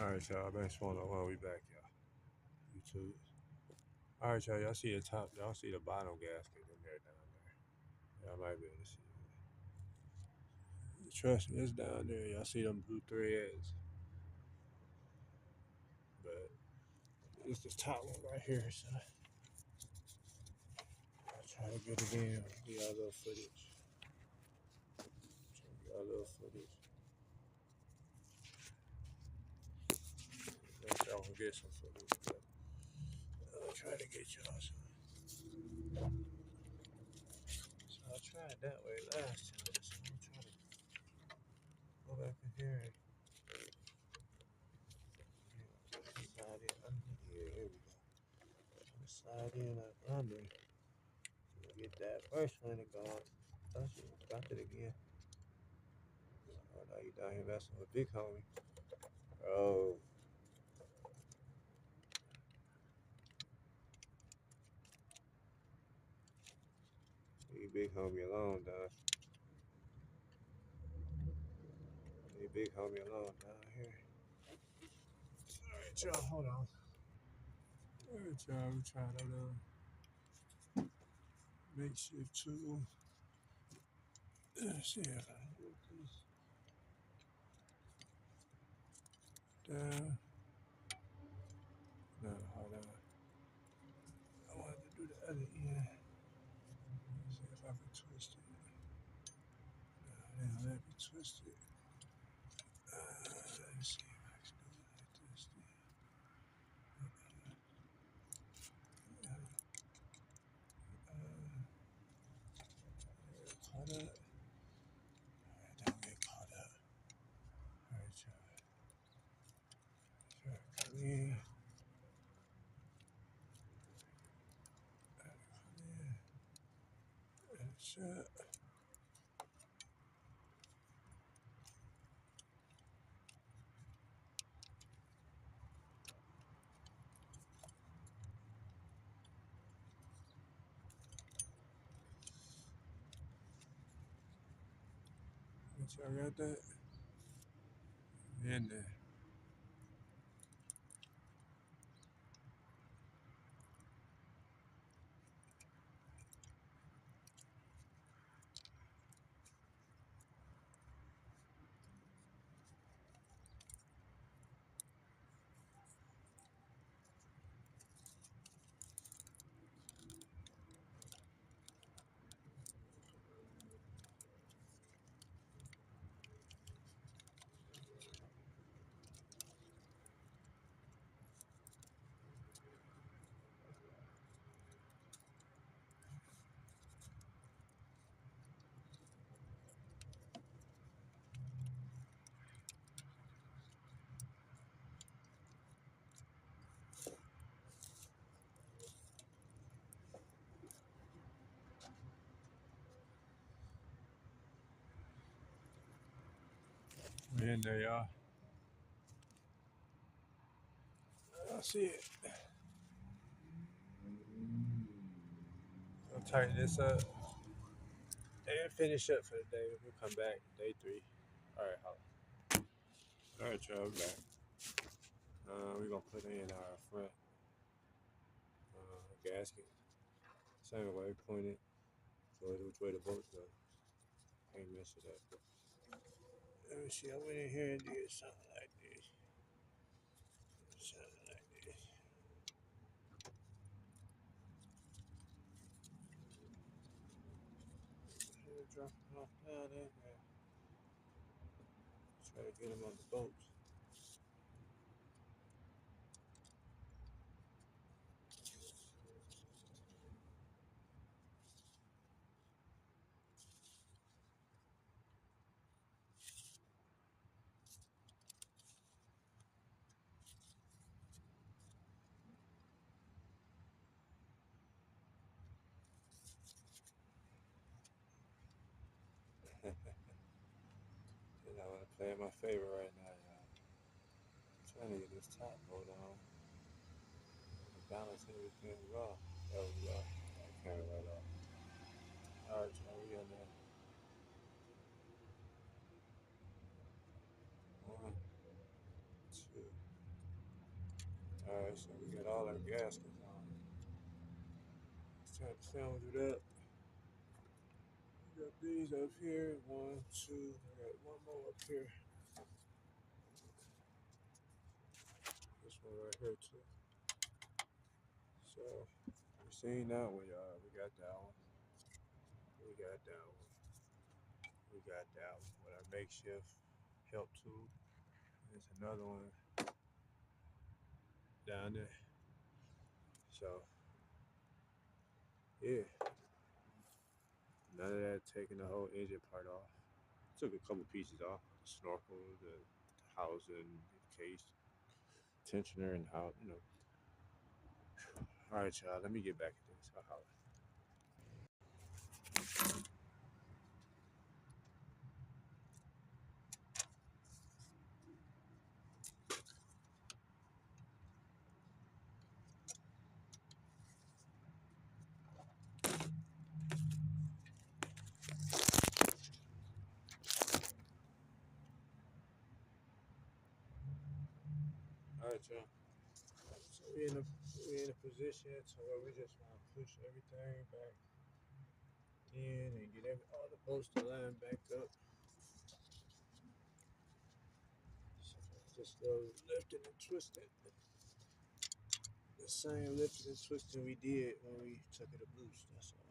Alright, y'all. Thanks for one. We back, y'all. YouTube. Alright, y'all. Y'all see the top. Y'all see the bottom gasket in there down there. Y'all might be able to see it. Trust me, it's down there. Y'all see them blue threads. But it's the top one right here. So I'll try to get it in. Get y'all a little footage. Try to get y'all a little footage. Let y'all can get some footage. But I'll try to get y'all some. So I tried that way last time. So I'm gonna try to go back in here and slide in under here. Here we go. Slide in like under. Get that first one and go. Oh shit, got it again. Oh no, you down here messing with big homie. Oh, leave big homie alone, dog. Leave big homie alone down here. Alright, y'all, hold on. Alright, y'all, we trying to makeshift tool. Let's see if I can get this down. No, hold on. I wanted to do the other end. See if I can twist it. No, let me twist it. Let me see if I can do it like this. Caught up. Alright, don't get caught up. Alright, y'all. Try to come in. Come in. And shut. Y'all got that? In there. We in there, y'all. I see it. I'll tighten this up and finish up for the day. We'll come back day 3. Alright, alright, y'all, we're back. We're gonna put in our front gasket. Same way, point it towards which way the bolts go. Can't mess it up. Let me see, I went in here and did something like this. Something like this. Drop them off down there. Try to get them on the bolts. And I want to play my favorite right now, y'all. I'm trying to get this top bolt on. Balance everything raw. There we go. I can't right off. Alright, y'all, we in there. 1, 2. Alright, so we got all our gaskets on. It's time to film through that. We got these up here. 1, 2. I got one more up here. This one right here too. So we seen that one, y'all. We got that one. We got that one. We got that one with our makeshift help tool. There's another one down there. So yeah, none of that taking the whole engine part off. Took a couple pieces off, the snorkel, the housing, the case, tensioner, and how you know. All right, y'all. Let me get back at this. I'll holler. All right, y'all. So we in a position to where we just want to push everything back in and get all the bolts to line back up. So just go lifting and twisting. The same lifting and twisting we did when we took it a boost. That's all.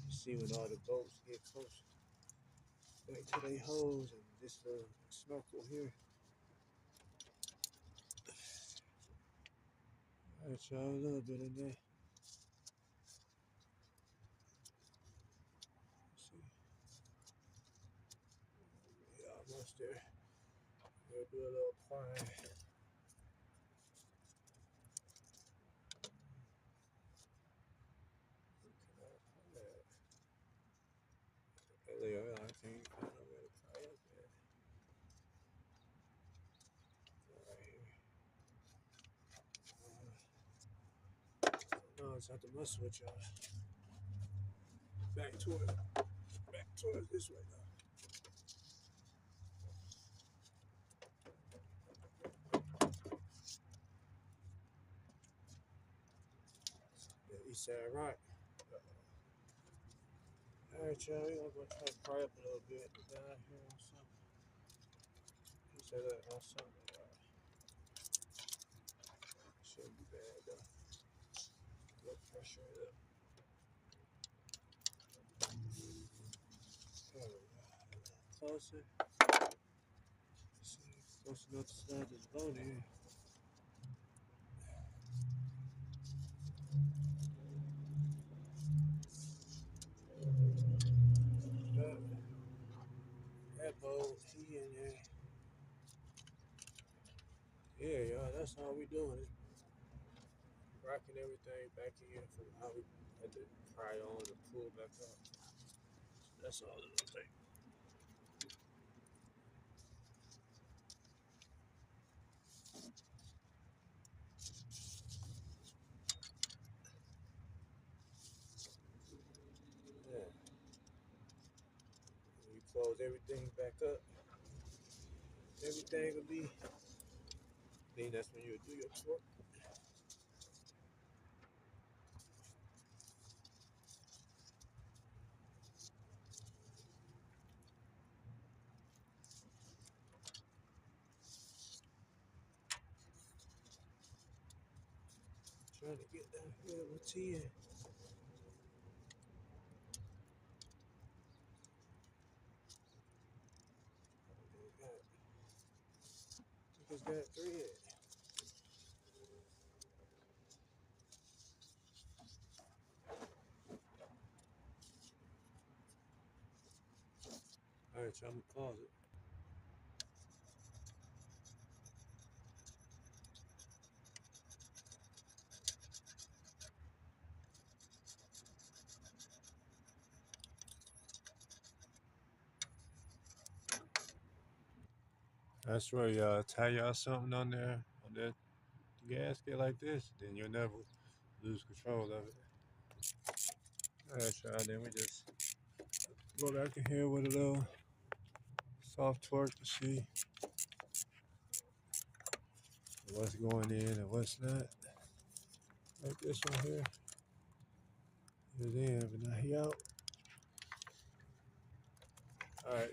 You see when all the bolts get close back to their holes and this snorkel here. All right, y'all, a little bit in there. Let's see. Yeah, almost there. We'll do a little prying. I think I know where to pry up there. Right here. No, it's not the muscle with y'all. Back towards this way now. The east side right. Alright, y'all, we're gonna try to pry up a little bit down here on something. He said that on something. Shouldn't be bad though. Low pressure it up. There we go. Closer. See, close enough to slide this bone in. That bolt, he in there. Yeah, y'all, that's all we doing is rocking everything back in from how we had to pry on and pull back up. That's all it will take. Yeah. When you close everything back up, everything will be. Then that's when you'll do your torque. Trying to get down here with 10. It's got 3 in it. All right, so I'm gonna pause it. That's where y'all tie y'all something on there on that gasket like this, then you'll never lose control of it. All right, y'all. Then we just go back in here with a little soft torque to see what's going in and what's not. Like this one here. He was in, but now he out. All right.